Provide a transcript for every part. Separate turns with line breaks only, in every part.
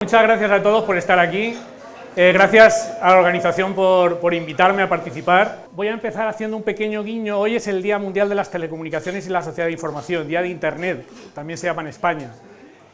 muchas gracias a todos por estar aquí. Gracias a la organización por invitarme a participar. Voy a empezar haciendo un pequeño guiño. Hoy es el Día Mundial de las Telecomunicaciones y la Sociedad de Información, Día de Internet, también se llama en España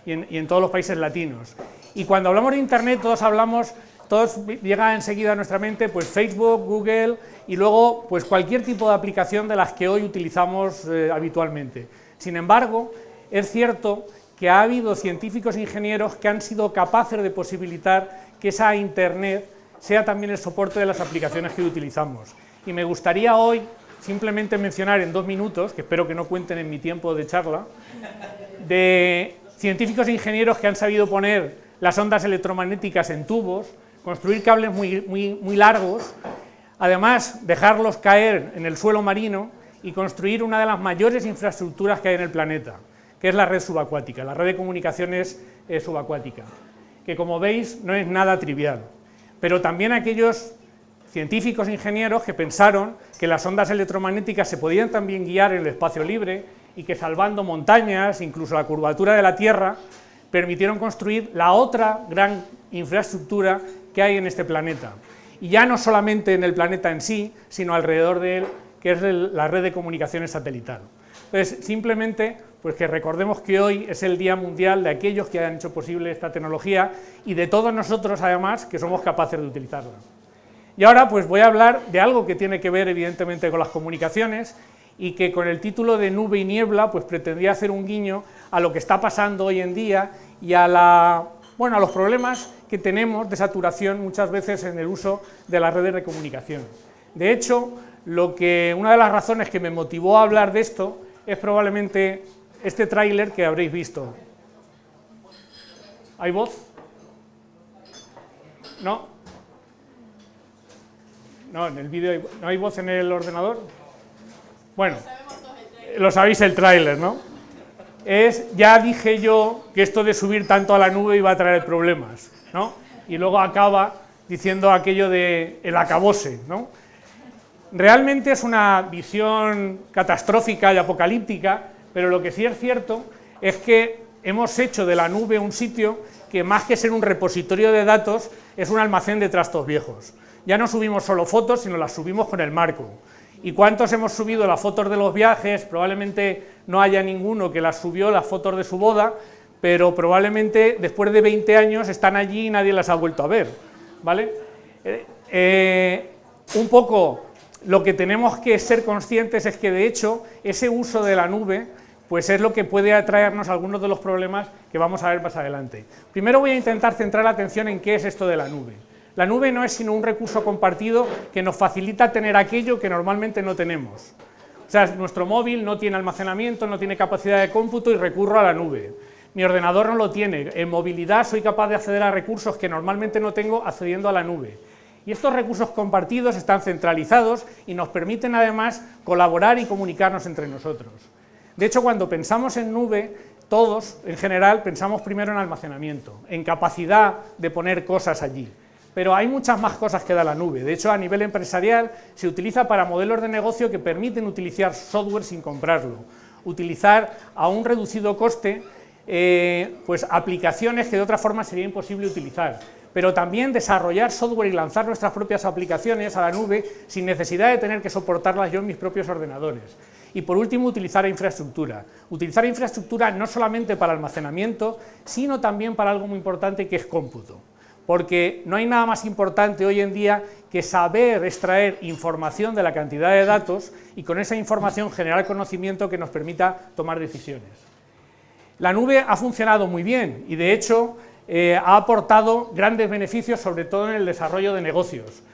y en todos los países latinos. Y cuando hablamos de Internet, todos llega enseguida a nuestra mente pues Facebook, Google y luego pues cualquier tipo de aplicación de las que hoy utilizamos habitualmente. Sin embargo, es cierto que ha habido científicos e ingenieros que han sido capaces de posibilitar que esa Internet sea también el soporte de las aplicaciones que utilizamos. Y me gustaría hoy simplemente mencionar en 2 minutos, que espero que no cuenten en mi tiempo de charla, de científicos e ingenieros que han sabido poner las ondas electromagnéticas en tubos, construir cables muy largos, además dejarlos caer en el suelo marino y construir una de las mayores infraestructuras que hay en el planeta, que es la red subacuática, la red de comunicaciones subacuática, que como veis no es nada trivial, pero también aquellos científicos e ingenieros que pensaron que las ondas electromagnéticas se podían también guiar en el espacio libre y que salvando montañas, incluso la curvatura de la Tierra, permitieron construir la otra gran infraestructura que hay en este planeta, y ya no solamente en el planeta en sí, sino alrededor de él, que es la red de comunicaciones satelital. Entonces, simplemente pues que recordemos que hoy es el Día Mundial de aquellos que han hecho posible esta tecnología y de todos nosotros, además, que somos capaces de utilizarla. Y ahora pues voy a hablar de algo que tiene que ver, evidentemente, con las comunicaciones y que con el título de Nube y Niebla pues pretendía hacer un guiño a lo que está pasando hoy en día y a los problemas que tenemos de saturación muchas veces en el uso de las redes de comunicación. De hecho, una de las razones que me motivó a hablar de esto es probablemente este tráiler que habréis visto. ¿Hay voz? ¿No? No, en el vídeo ¿no hay voz en el ordenador? Bueno, lo sabéis el tráiler, ¿no? Ya dije yo que esto de subir tanto a la nube iba a traer problemas, ¿no? Y luego acaba diciendo aquello de el acabose, ¿no? Realmente es una visión catastrófica y apocalíptica, pero lo que sí es cierto es que hemos hecho de la nube un sitio que más que ser un repositorio de datos es un almacén de trastos viejos. Ya no subimos solo fotos, sino las subimos con el marco. ¿Y cuántos hemos subido las fotos de los viajes? Probablemente no haya ninguno que las subió las fotos de su boda, pero probablemente después de 20 años están allí y nadie las ha vuelto a ver, ¿vale? Un poco lo que tenemos que ser conscientes es que, de hecho, ese uso de la nube pues es lo que puede atraernos algunos de los problemas que vamos a ver más adelante. Primero voy a intentar centrar la atención en qué es esto de la nube. La nube no es sino un recurso compartido que nos facilita tener aquello que normalmente no tenemos. O sea, nuestro móvil no tiene almacenamiento, no tiene capacidad de cómputo y recurro a la nube. Mi ordenador no lo tiene. En movilidad soy capaz de acceder a recursos que normalmente no tengo accediendo a la nube. Y estos recursos compartidos están centralizados y nos permiten además colaborar y comunicarnos entre nosotros. De hecho, cuando pensamos en nube, todos en general pensamos primero en almacenamiento, en capacidad de poner cosas allí. Pero hay muchas más cosas que da la nube. De hecho, a nivel empresarial se utiliza para modelos de negocio que permiten utilizar software sin comprarlo, utilizar a un reducido coste pues aplicaciones que de otra forma sería imposible utilizar, pero también desarrollar software y lanzar nuestras propias aplicaciones a la nube sin necesidad de tener que soportarlas yo en mis propios ordenadores. Y por último, utilizar infraestructura. Utilizar infraestructura no solamente para almacenamiento, sino también para algo muy importante que es cómputo. Porque no hay nada más importante hoy en día que saber extraer información de la cantidad de datos y con esa información generar conocimiento que nos permita tomar decisiones. La nube ha funcionado muy bien y de hecho ha aportado grandes beneficios, sobre todo en el desarrollo de negocios.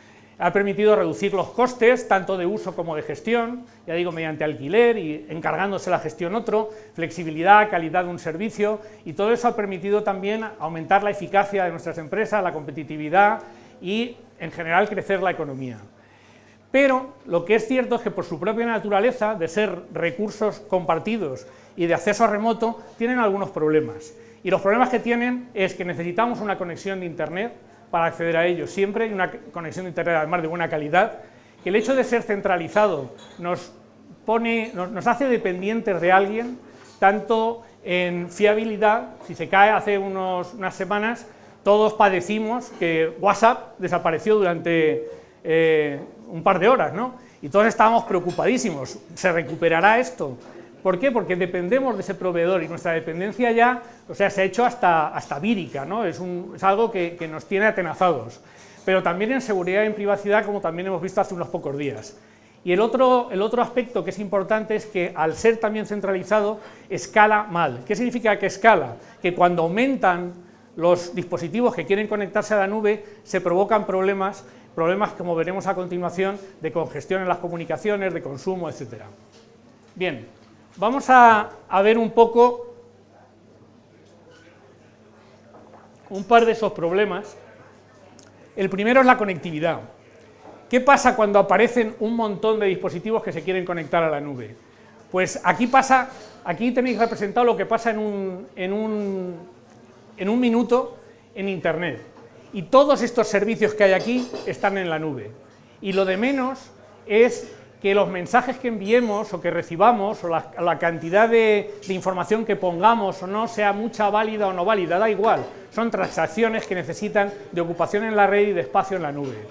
Ha permitido reducir los costes, tanto de uso como de gestión, ya digo, mediante alquiler y encargándose la gestión otro, flexibilidad, calidad de un servicio, y todo eso ha permitido también aumentar la eficacia de nuestras empresas, la competitividad y, en general, crecer la economía. Pero lo que es cierto es que por su propia naturaleza, de ser recursos compartidos y de acceso remoto, tienen algunos problemas. Y los problemas que tienen es que necesitamos una conexión de Internet para acceder a ellos siempre, y una conexión de Internet además de buena calidad, que el hecho de ser centralizado nos hace dependientes de alguien, tanto en fiabilidad. Si se cae hace unas semanas, Todos padecimos que WhatsApp desapareció durante un par de horas, ¿no? Y todos estábamos preocupadísimos. ¿Se recuperará esto? ¿Por qué? Porque dependemos de ese proveedor y nuestra dependencia ya, o sea, se ha hecho hasta vírica, ¿no? Es algo que nos tiene atenazados. Pero también en seguridad y en privacidad, como también hemos visto hace unos pocos días. Y el otro aspecto que es importante es que, al ser también centralizado, escala mal. ¿Qué significa que escala? Que cuando aumentan los dispositivos que quieren conectarse a la nube, se provocan problemas como veremos a continuación, de congestión en las comunicaciones, de consumo, etc. Bien, vamos a ver un poco un par de esos problemas. El primero es la conectividad. ¿Qué pasa cuando aparecen un montón de dispositivos que se quieren conectar a la nube? Pues aquí tenéis representado lo que pasa en un minuto en Internet. Y todos estos servicios que hay aquí están en la nube. Y lo de menos es que los mensajes que enviemos o que recibamos, o la cantidad de información que pongamos o no, sea mucha, válida o no válida, da igual. Son transacciones que necesitan de ocupación en la red y de espacio en la nube.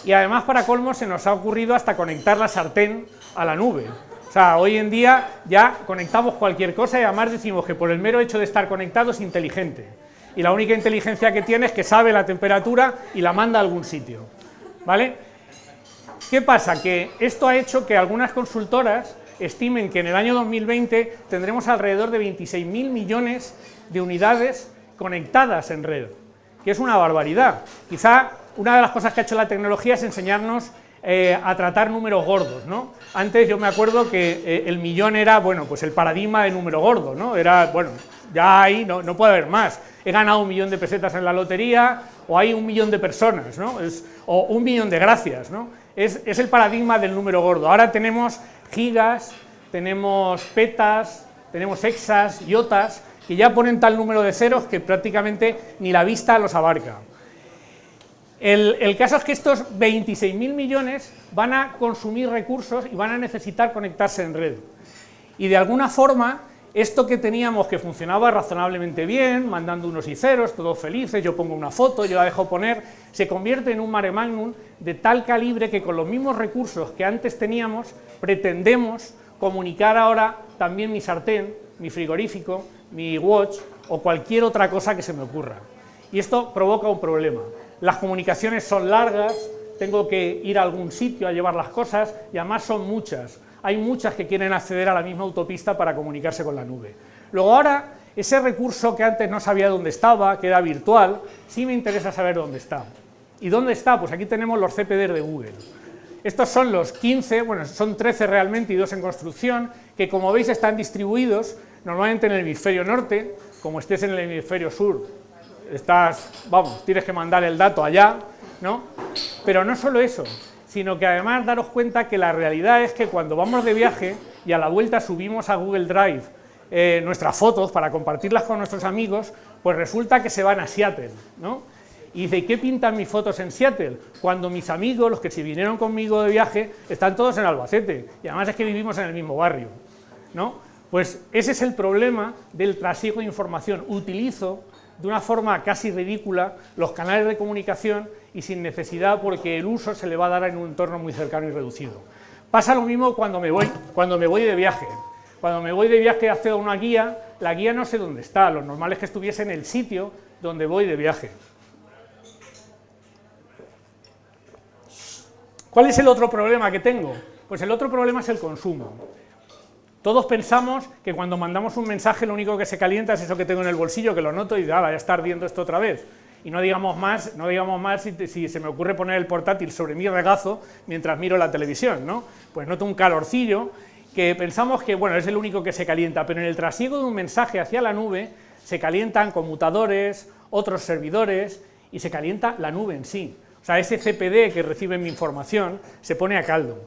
Y además, para colmo, se nos ha ocurrido hasta conectar la sartén a la nube. O sea, hoy en día ya conectamos cualquier cosa y además decimos que por el mero hecho de estar conectado es inteligente. Y la única inteligencia que tiene es que sabe la temperatura y la manda a algún sitio, ¿vale? ¿Qué pasa? Que esto ha hecho que algunas consultoras estimen que en el año 2020 tendremos alrededor de 26.000 millones de unidades conectadas en red, que es una barbaridad. Quizá una de las cosas que ha hecho la tecnología es enseñarnos a tratar números gordos, ¿no? Antes yo me acuerdo que el millón era, bueno, pues el paradigma de número gordo, ¿no? Era, bueno, ya ahí no puede haber más. He ganado 1 millón de pesetas en la lotería, o hay 1 millón de personas, ¿no? O 1 millón de gracias, ¿no? Es el paradigma del número gordo. Ahora tenemos gigas, tenemos petas, tenemos hexas, iotas, que ya ponen tal número de ceros que prácticamente ni la vista los abarca. El caso es que estos 26.000 millones van a consumir recursos y van a necesitar conectarse en red. Y de alguna forma, esto que teníamos que funcionaba razonablemente bien, mandando unos y ceros, todos felices, yo pongo una foto, yo la dejo poner, se convierte en un mare magnum de tal calibre que con los mismos recursos que antes teníamos, pretendemos comunicar ahora también mi sartén, mi frigorífico, mi watch o cualquier otra cosa que se me ocurra. Y esto provoca un problema. Las comunicaciones son largas, tengo que ir a algún sitio a llevar las cosas y además son muchas. Hay muchas que quieren acceder a la misma autopista para comunicarse con la nube. Luego ahora, ese recurso que antes no sabía dónde estaba, que era virtual, sí me interesa saber dónde está. ¿Y dónde está? Pues aquí tenemos los CPDs de Google. Estos son los 15, bueno, son 13 realmente y 2 en construcción, que como veis están distribuidos normalmente en el hemisferio norte. Como estés en el hemisferio sur, tienes que mandar el dato allá, ¿no? Pero no solo eso, sino que además daros cuenta que la realidad es que cuando vamos de viaje y a la vuelta subimos a Google Drive nuestras fotos para compartirlas con nuestros amigos, pues resulta que se van a Seattle, ¿no? Y dice, ¿y qué pintan mis fotos en Seattle? Cuando mis amigos, los que se vinieron conmigo de viaje, están todos en Albacete, y además es que vivimos en el mismo barrio, ¿no? Pues ese es el problema del trasiego de información. Utilizo de una forma casi ridícula los canales de comunicación y sin necesidad, porque el uso se le va a dar en un entorno muy cercano y reducido. Pasa lo mismo cuando me voy de viaje. Cuando me voy de viaje accedo a una guía, la guía no sé dónde está, lo normal es que estuviese en el sitio donde voy de viaje. ¿Cuál es el otro problema que tengo? Pues el otro problema es el consumo. Todos pensamos que cuando mandamos un mensaje lo único que se calienta es eso que tengo en el bolsillo, que lo noto y ya está ardiendo esto otra vez. Y no digamos más si se me ocurre poner el portátil sobre mi regazo mientras miro la televisión, ¿no? Pues noto un calorcillo que pensamos que, bueno, es el único que se calienta, pero en el trasiego de un mensaje hacia la nube se calientan conmutadores, otros servidores y se calienta la nube en sí. O sea, ese CPD que recibe mi información se pone a caldo.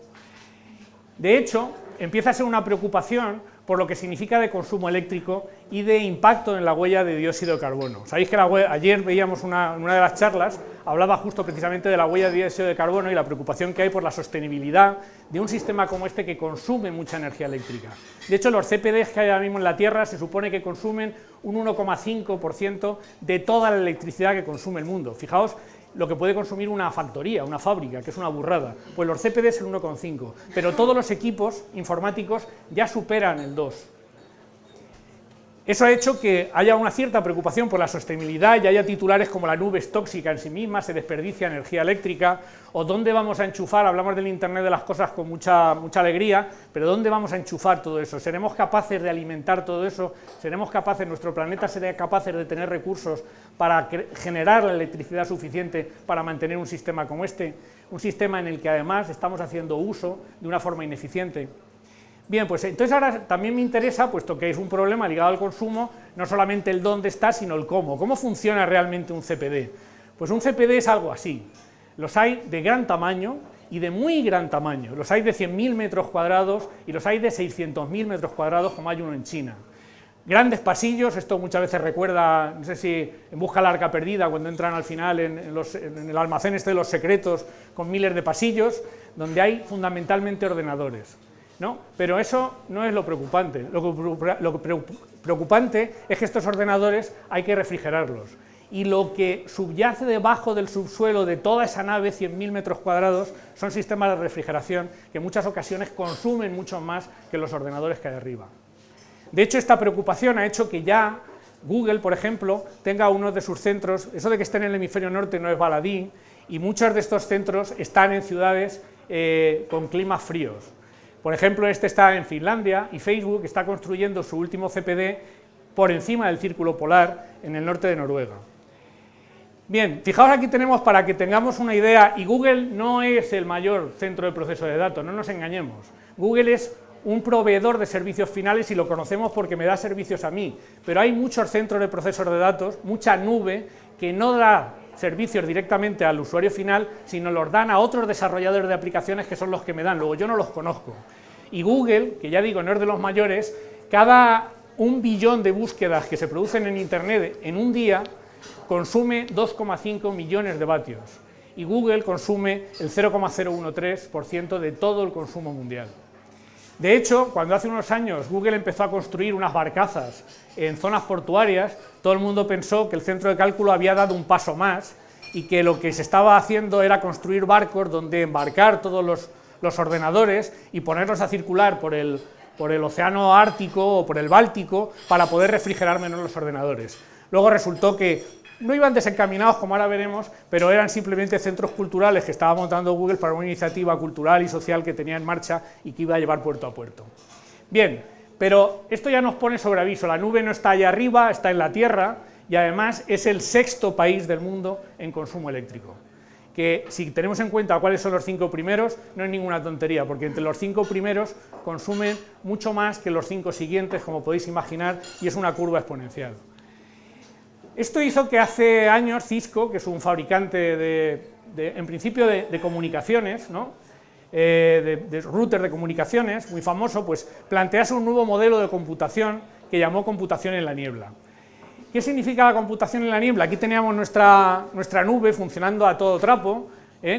De hecho, empieza a ser una preocupación por lo que significa de consumo eléctrico y de impacto en la huella de dióxido de carbono. Sabéis que ayer veíamos en una de las charlas, hablaba justo precisamente de la huella de dióxido de carbono y la preocupación que hay por la sostenibilidad de un sistema como este que consume mucha energía eléctrica. De hecho, los CPDs que hay ahora mismo en la Tierra se supone que consumen un 1,5% de toda la electricidad que consume el mundo. Fijaos lo que puede consumir una factoría, una fábrica, que es una burrada. Pues los CPD es el 1,5, pero todos los equipos informáticos ya superan el 2. Eso ha hecho que haya una cierta preocupación por la sostenibilidad y haya titulares como la nube es tóxica en sí misma, se desperdicia energía eléctrica, o dónde vamos a enchufar, hablamos del Internet de las cosas con mucha alegría, pero ¿dónde vamos a enchufar todo eso? ¿Seremos capaces de alimentar todo eso? ¿Seremos capaces, nuestro planeta será capaz de tener recursos para generar la electricidad suficiente para mantener un sistema como este? Un sistema en el que además estamos haciendo uso de una forma ineficiente. Bien, pues entonces ahora también me interesa, puesto que es un problema ligado al consumo, no solamente el dónde está, sino el cómo. ¿Cómo funciona realmente un CPD? Pues un CPD es algo así. Los hay de gran tamaño y de muy gran tamaño. Los hay de 100.000 metros cuadrados y los hay de 600.000 metros cuadrados, como hay uno en China. Grandes pasillos, esto muchas veces recuerda, no sé si en Busca la Arca Perdida, cuando entran al final en el almacén este de los secretos, con miles de pasillos, donde hay fundamentalmente ordenadores. ¿No? Pero eso no es lo preocupante. Lo preocupante es que estos ordenadores hay que refrigerarlos. Y lo que subyace debajo del subsuelo de toda esa nave, 100.000 metros cuadrados, son sistemas de refrigeración que en muchas ocasiones consumen mucho más que los ordenadores que hay arriba. De hecho, esta preocupación ha hecho que ya Google, por ejemplo, tenga uno de sus centros, eso de que esté en el hemisferio norte no es baladí, y muchos de estos centros están en ciudades con climas fríos. Por ejemplo, este está en Finlandia y Facebook está construyendo su último CPD por encima del círculo polar en el norte de Noruega. Bien, fijaos, aquí tenemos, para que tengamos una idea, y Google no es el mayor centro de proceso de datos, no nos engañemos. Google es un proveedor de servicios finales y lo conocemos porque me da servicios a mí, pero hay muchos centros de procesos de datos, mucha nube, que no da servicios directamente al usuario final, sino los dan a otros desarrolladores de aplicaciones que son los que me dan, luego yo no los conozco. Y Google, que ya digo, no es de los mayores, cada 1 billón de búsquedas que se producen en Internet en un día, consume 2,5 millones de vatios, y Google consume el 0,013% de todo el consumo mundial. De hecho, cuando hace unos años Google empezó a construir unas barcazas en zonas portuarias, todo el mundo pensó que el centro de cálculo había dado un paso más y que lo que se estaba haciendo era construir barcos donde embarcar todos los ordenadores y ponerlos a circular por el océano Ártico o por el Báltico para poder refrigerar menos los ordenadores. Luego resultó que no iban desencaminados, como ahora veremos, pero eran simplemente centros culturales que estaba montando Google para una iniciativa cultural y social que tenía en marcha y que iba a llevar puerto a puerto. Bien, pero esto ya nos pone sobre aviso, la nube no está allá arriba, está en la Tierra, y además es el 6º país del mundo en consumo eléctrico, que si tenemos en cuenta cuáles son los 5 primeros, no es ninguna tontería, porque entre los 5 primeros consumen mucho más que los 5 siguientes, como podéis imaginar, y es una curva exponencial. Esto hizo que hace años Cisco, que es un fabricante en principio de comunicaciones, ¿no? de routers de comunicaciones, muy famoso, pues plantease un nuevo modelo de computación que llamó computación en la niebla. ¿Qué significa la computación en la niebla? Aquí teníamos nuestra nube funcionando a todo trapo,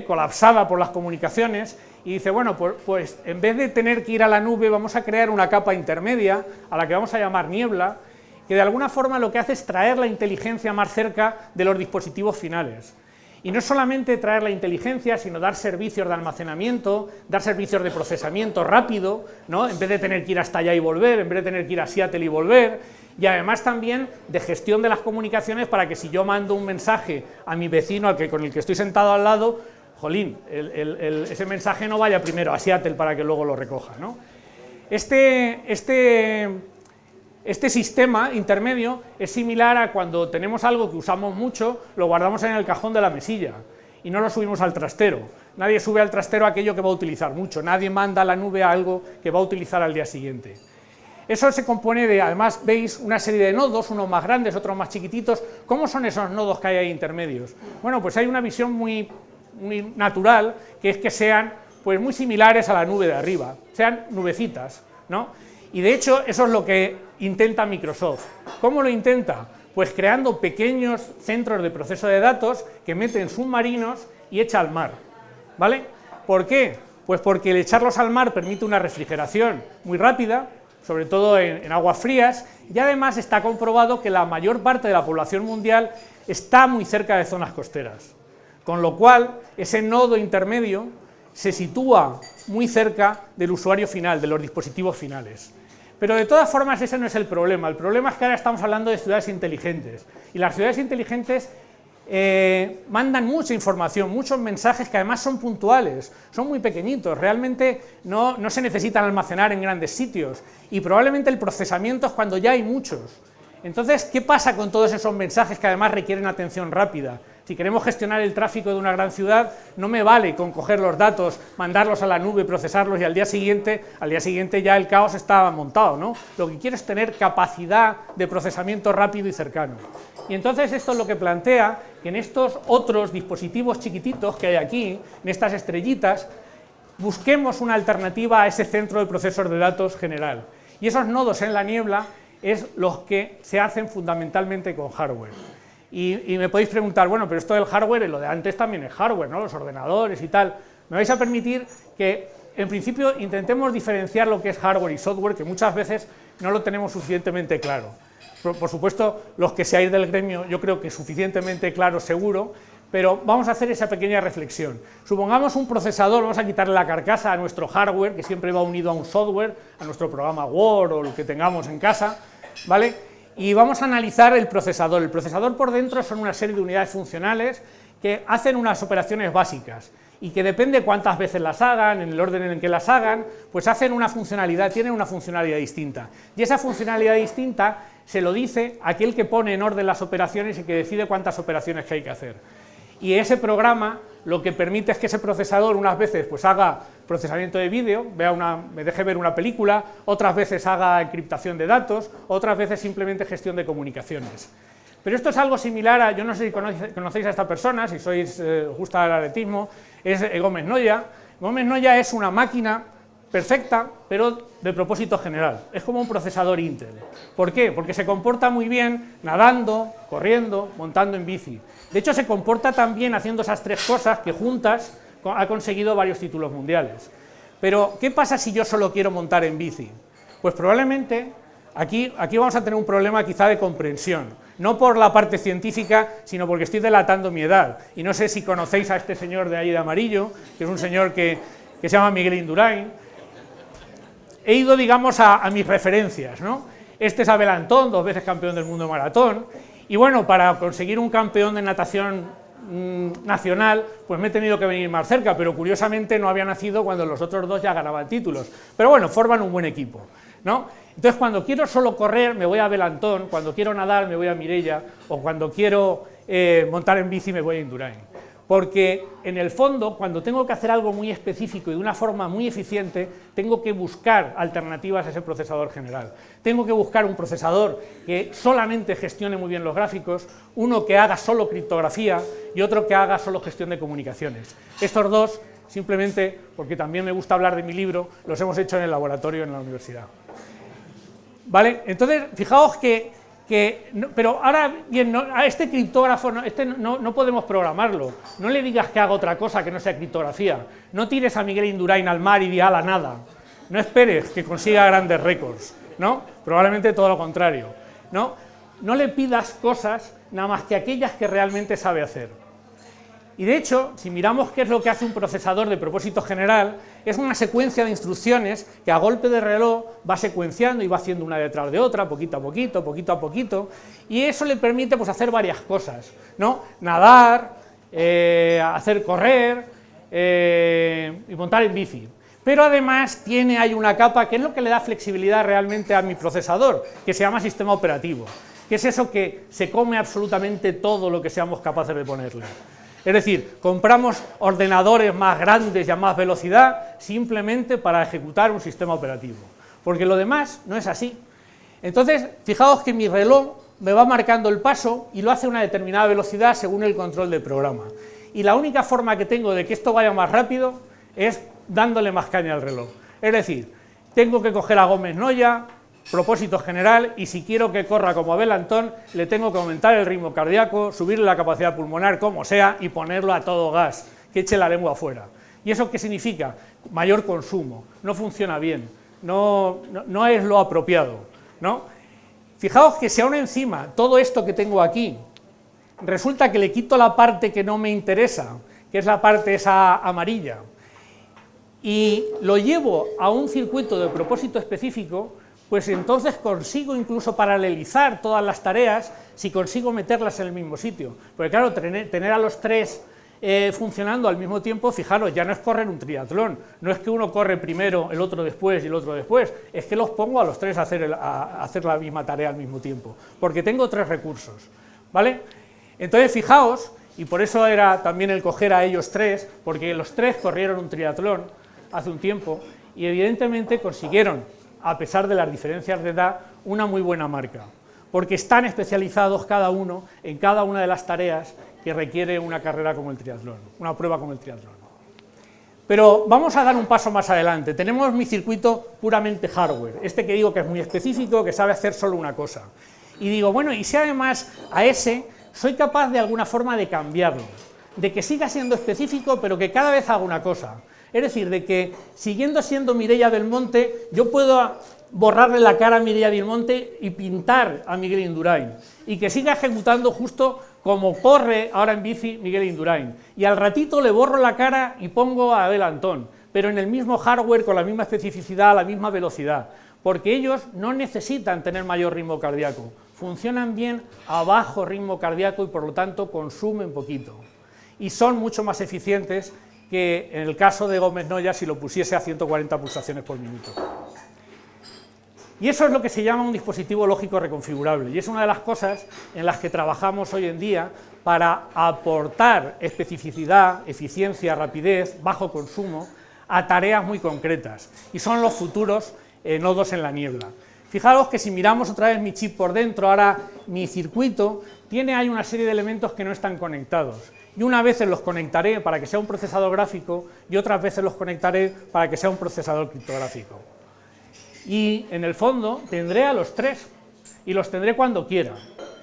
colapsada por las comunicaciones, y dice, bueno, pues en vez de tener que ir a la nube, vamos a crear una capa intermedia, a la que vamos a llamar niebla, que de alguna forma lo que hace es traer la inteligencia más cerca de los dispositivos finales. Y no solamente traer la inteligencia, sino dar servicios de almacenamiento, dar servicios de procesamiento rápido, ¿no? En vez de tener que ir hasta allá y volver, en vez de tener que ir a Seattle y volver, y además también de gestión de las comunicaciones para que si yo mando un mensaje a mi vecino con el que estoy sentado al lado, jolín, ese mensaje no vaya primero a Seattle para que luego lo recoja, ¿no? Este sistema intermedio es similar a cuando tenemos algo que usamos mucho, lo guardamos en el cajón de la mesilla y no lo subimos al trastero. Nadie sube al trastero aquello que va a utilizar mucho, nadie manda a la nube algo que va a utilizar al día siguiente. Eso se compone de, además, veis una serie de nodos, unos más grandes, otros más chiquititos. ¿Cómo son esos nodos que hay ahí intermedios? Bueno, pues hay una visión muy natural, que es que sean pues muy similares a la nube de arriba, sean nubecitas, ¿no? Y de hecho, eso es lo que intenta Microsoft. ¿Cómo lo intenta? Pues creando pequeños centros de proceso de datos que meten submarinos y echa al mar, ¿vale? ¿Por qué? Pues porque el echarlos al mar permite una refrigeración muy rápida, sobre todo en aguas frías, y además está comprobado que la mayor parte de la población mundial está muy cerca de zonas costeras, con lo cual ese nodo intermedio se sitúa muy cerca del usuario final, de los dispositivos finales. Pero de todas formas ese no es el problema es que ahora estamos hablando de ciudades inteligentes, y las ciudades inteligentes mandan mucha información, muchos mensajes que además son puntuales, son muy pequeñitos, realmente no se necesitan almacenar en grandes sitios, y probablemente el procesamiento es cuando ya hay muchos. Entonces, ¿qué pasa con todos esos mensajes que además requieren atención rápida? Si queremos gestionar el tráfico de una gran ciudad, no me vale con coger los datos, mandarlos a la nube, procesarlos y al día siguiente ya el caos está montado, ¿no? Lo que quiero es tener capacidad de procesamiento rápido y cercano. Y entonces esto es lo que plantea que en estos otros dispositivos chiquititos que hay aquí, en estas estrellitas, busquemos una alternativa a ese centro de procesos de datos general. Y esos nodos en la niebla es los que se hacen fundamentalmente con hardware. Y me podéis preguntar, bueno, pero esto del hardware, lo de antes también es hardware, ¿no? Los ordenadores y tal. Me vais a permitir que, en principio, intentemos diferenciar lo que es hardware y software, que muchas veces no lo tenemos suficientemente claro. Por supuesto, los que seáis del gremio, yo creo que suficientemente claro seguro, pero vamos a hacer esa pequeña reflexión. Supongamos un procesador, vamos a quitarle la carcasa a nuestro hardware, que siempre va unido a un software, a nuestro programa Word o lo que tengamos en casa, ¿vale? Y vamos a analizar el procesador. El procesador por dentro son una serie de unidades funcionales que hacen unas operaciones básicas y que depende cuántas veces las hagan, en el orden en el que las hagan, pues hacen una funcionalidad, tienen una funcionalidad distinta. Y esa funcionalidad distinta se lo dice aquel que pone en orden las operaciones y que decide cuántas operaciones que hay que hacer. Y ese programa lo que permite es que ese procesador unas veces pues haga procesamiento de vídeo, me deje ver una película, otras veces haga encriptación de datos, otras veces simplemente gestión de comunicaciones. Pero esto es algo similar a, yo no sé si conocéis a esta persona, si sois gusta del atletismo, es Gómez Noya. Gómez Noya es una máquina perfecta, pero de propósito general, es como un procesador Intel. ¿Por qué? Porque se comporta muy bien nadando, corriendo, montando en bici. De hecho, se comporta tan bien haciendo esas tres cosas que juntas ha conseguido varios títulos mundiales. Pero, ¿qué pasa si yo solo quiero montar en bici? Pues probablemente aquí vamos a tener un problema quizá de comprensión, no por la parte científica, sino porque estoy delatando mi edad. Y no sé si conocéis a este señor de ahí de amarillo, que es un señor que se llama Miguel Indurain. He ido, digamos, a mis referencias, ¿no? Este es Abel Antón, 2 veces campeón del mundo de maratón, y bueno, para conseguir un campeón de natación nacional, pues me he tenido que venir más cerca, pero curiosamente no había nacido cuando los otros dos ya ganaban títulos, pero bueno, forman un buen equipo, ¿no? Entonces, cuando quiero solo correr, me voy a Abel Antón, cuando quiero nadar, me voy a Mireia, o cuando quiero montar en bici, me voy a Indurain. Porque, en el fondo, cuando tengo que hacer algo muy específico y de una forma muy eficiente, tengo que buscar alternativas a ese procesador general. Tengo que buscar un procesador que solamente gestione muy bien los gráficos, uno que haga solo criptografía y otro que haga solo gestión de comunicaciones. Estos dos, simplemente, porque también me gusta hablar de mi libro, los hemos hecho en el laboratorio en la universidad. ¿Vale? Entonces, fijaos pero ahora bien, a este criptógrafo no podemos programarlo, no le digas que haga otra cosa que no sea criptografía, no tires a Miguel Indurain al mar y di a la nada, no esperes que consiga grandes récords, ¿no? Probablemente todo lo contrario, ¿no? No le pidas cosas nada más que aquellas que realmente sabe hacer. Y de hecho, si miramos qué es lo que hace un procesador de propósito general, es una secuencia de instrucciones que a golpe de reloj va secuenciando y va haciendo una detrás de otra, poquito a poquito, y eso le permite pues, hacer varias cosas, ¿no? Nadar, hacer correr y montar en bici. Pero además hay una capa que es lo que le da flexibilidad realmente a mi procesador, que se llama sistema operativo, que es eso que se come absolutamente todo lo que seamos capaces de ponerle. Es decir, compramos ordenadores más grandes y a más velocidad simplemente para ejecutar un sistema operativo, porque lo demás no es así. Entonces, fijaos que mi reloj me va marcando el paso y lo hace a una determinada velocidad según el control del programa. Y la única forma que tengo de que esto vaya más rápido es dándole más caña al reloj. Es decir, tengo que coger a Gómez Noya, propósito general, y si quiero que corra como Abel Antón, le tengo que aumentar el ritmo cardíaco, subirle la capacidad pulmonar, como sea, y ponerlo a todo gas, que eche la lengua afuera. ¿Y eso qué significa? Mayor consumo, no funciona bien, no es lo apropiado, ¿no? Fijaos que si a una enzima, todo esto que tengo aquí, resulta que le quito la parte que no me interesa, que es la parte esa amarilla, y lo llevo a un circuito de propósito específico, pues entonces consigo incluso paralelizar todas las tareas si consigo meterlas en el mismo sitio. Porque claro, tener a los tres funcionando al mismo tiempo, fijaros, ya no es correr un triatlón, no es que uno corre primero, el otro después y el otro después, es que los pongo a los tres a hacer la misma tarea al mismo tiempo, porque tengo tres recursos, ¿vale? Entonces fijaos, y por eso era también el coger a ellos tres, porque los tres corrieron un triatlón hace un tiempo, y evidentemente consiguieron, a pesar de las diferencias de edad, una muy buena marca, porque están especializados cada uno en cada una de las tareas que requiere una carrera como el triatlón, una prueba como el triatlón. Pero vamos a dar un paso más adelante. Tenemos mi circuito puramente hardware, este que digo que es muy específico, que sabe hacer solo una cosa. Y digo, bueno, y si además a ese soy capaz de alguna forma de cambiarlo, de que siga siendo específico, pero que cada vez haga una cosa. Es decir, de que siguiendo siendo Mireia Belmonte, yo puedo borrarle la cara a Mireia Belmonte y pintar a Miguel Indurain, y que siga ejecutando justo como corre ahora en bici Miguel Indurain, y al ratito le borro la cara y pongo a Abel Antón, pero en el mismo hardware, con la misma especificidad, la misma velocidad, porque ellos no necesitan tener mayor ritmo cardíaco, funcionan bien a bajo ritmo cardíaco y por lo tanto consumen poquito, y son mucho más eficientes que en el caso de Gómez Noya si lo pusiese a 140 pulsaciones por minuto. Y eso es lo que se llama un dispositivo lógico reconfigurable, y es una de las cosas en las que trabajamos hoy en día para aportar especificidad, eficiencia, rapidez, bajo consumo a tareas muy concretas, y son los futuros nodos en la niebla. Fijaros que si miramos otra vez mi chip por dentro, ahora mi circuito hay una serie de elementos que no están conectados, y unas veces los conectaré para que sea un procesador gráfico y otras veces los conectaré para que sea un procesador criptográfico. Y en el fondo tendré a los tres, y los tendré cuando quiera,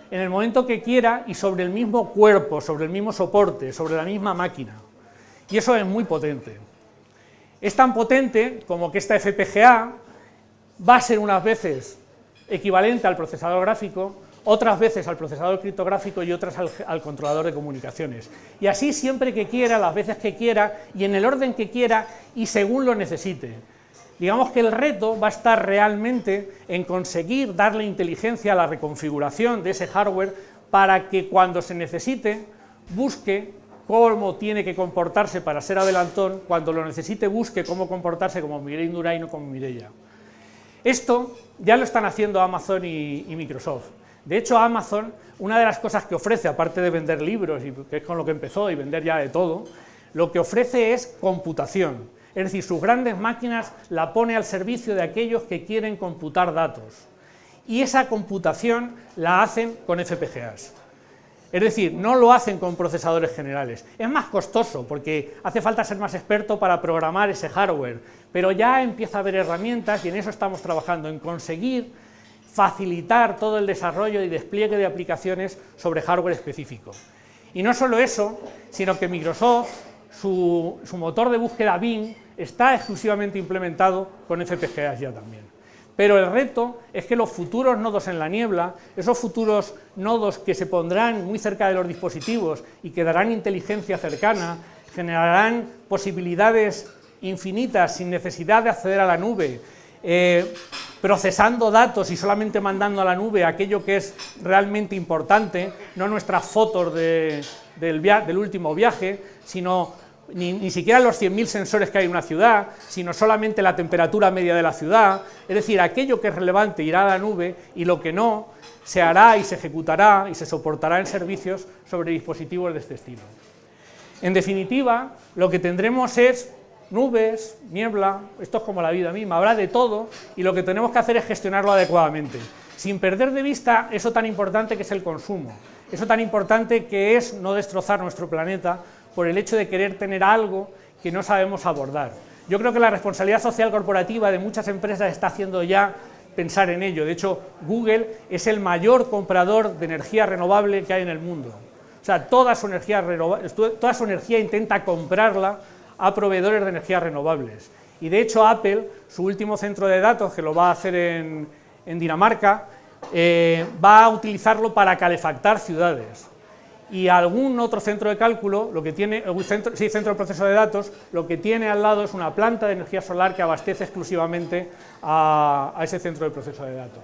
en el momento que quiera y sobre el mismo cuerpo, sobre el mismo soporte, sobre la misma máquina. Y eso es muy potente. Es tan potente como que esta FPGA va a ser unas veces equivalente al procesador gráfico, otras veces al procesador criptográfico y otras al controlador de comunicaciones. Y así siempre que quiera, las veces que quiera, y en el orden que quiera y según lo necesite. Digamos que el reto va a estar realmente en conseguir darle inteligencia a la reconfiguración de ese hardware para que cuando se necesite busque cómo tiene que comportarse para ser Abel Antón, cuando lo necesite busque cómo comportarse como Miguel Indurain o como Mireia. Esto ya lo están haciendo Amazon y Microsoft. De hecho, Amazon, una de las cosas que ofrece, aparte de vender libros, y que es con lo que empezó, y vender ya de todo, lo que ofrece es computación. Es decir, sus grandes máquinas la pone al servicio de aquellos que quieren computar datos. Y esa computación la hacen con FPGAs. Es decir, no lo hacen con procesadores generales. Es más costoso, porque hace falta ser más experto para programar ese hardware, pero ya empieza a haber herramientas, y en eso estamos trabajando, en conseguir facilitar todo el desarrollo y despliegue de aplicaciones sobre hardware específico. Y no solo eso, sino que Microsoft, su motor de búsqueda Bing, está exclusivamente implementado con FPGAs ya también. Pero el reto es que los futuros nodos en la niebla, esos futuros nodos que se pondrán muy cerca de los dispositivos y que darán inteligencia cercana, generarán posibilidades infinitas sin necesidad de acceder a la nube, procesando datos y solamente mandando a la nube aquello que es realmente importante, no nuestras fotos del último viaje, sino ni siquiera los 100.000 sensores que hay en una ciudad, sino solamente la temperatura media de la ciudad. Es decir, aquello que es relevante irá a la nube y lo que no se hará y se ejecutará y se soportará en servicios sobre dispositivos de este estilo. En definitiva, lo que tendremos es nubes, niebla, esto es como la vida misma, habrá de todo, y lo que tenemos que hacer es gestionarlo adecuadamente, sin perder de vista eso tan importante que es el consumo, eso tan importante que es no destrozar nuestro planeta por el hecho de querer tener algo que no sabemos abordar. Yo creo que la responsabilidad social corporativa de muchas empresas está haciendo ya pensar en ello. De hecho, Google es el mayor comprador de energía renovable que hay en el mundo. O sea, toda su energía intenta comprarla a proveedores de energías renovables. Y de hecho Apple, su último centro de datos, que lo va a hacer en Dinamarca, va a utilizarlo para calefactar ciudades. Y algún otro centro de cálculo, centro de proceso de datos, lo que tiene al lado es una planta de energía solar que abastece exclusivamente a ese centro de proceso de datos.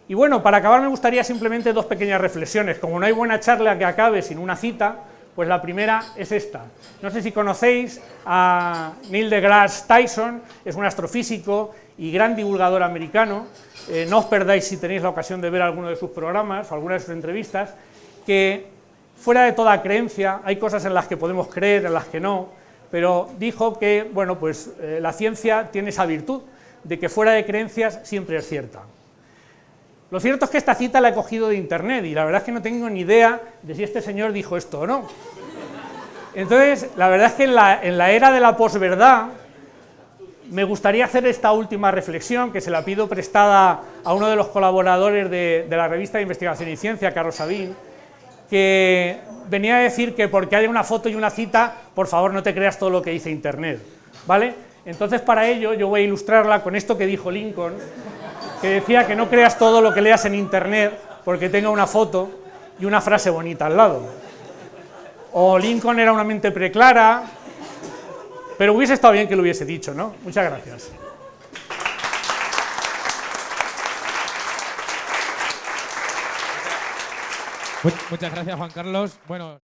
Y bueno, para acabar me gustaría simplemente dos pequeñas reflexiones. Como no hay buena charla que acabe sin una cita, pues la primera es esta. No sé si conocéis a Neil deGrasse Tyson, es un astrofísico y gran divulgador americano. No os perdáis si tenéis la ocasión de ver alguno de sus programas o alguna de sus entrevistas, que fuera de toda creencia, hay cosas en las que podemos creer, en las que no, pero dijo que, bueno, pues la ciencia tiene esa virtud de que fuera de creencias siempre es cierta. Lo cierto es que esta cita la he cogido de internet y la verdad es que no tengo ni idea de si este señor dijo esto o no. Entonces, la verdad es que en la era de la posverdad me gustaría hacer esta última reflexión, que se la pido prestada a uno de los colaboradores de la revista de Investigación y Ciencia, Carlos Sabín, que venía a decir que porque haya una foto y una cita, por favor no te creas todo lo que dice internet, ¿vale? Entonces para ello yo voy a ilustrarla con esto que dijo Lincoln, que decía que no creas todo lo que leas en internet porque tenga una foto y una frase bonita al lado. O Lincoln era una mente preclara, pero hubiese estado bien que lo hubiese dicho, ¿no? Muchas gracias.
Muchas gracias, Juan Carlos. Bueno.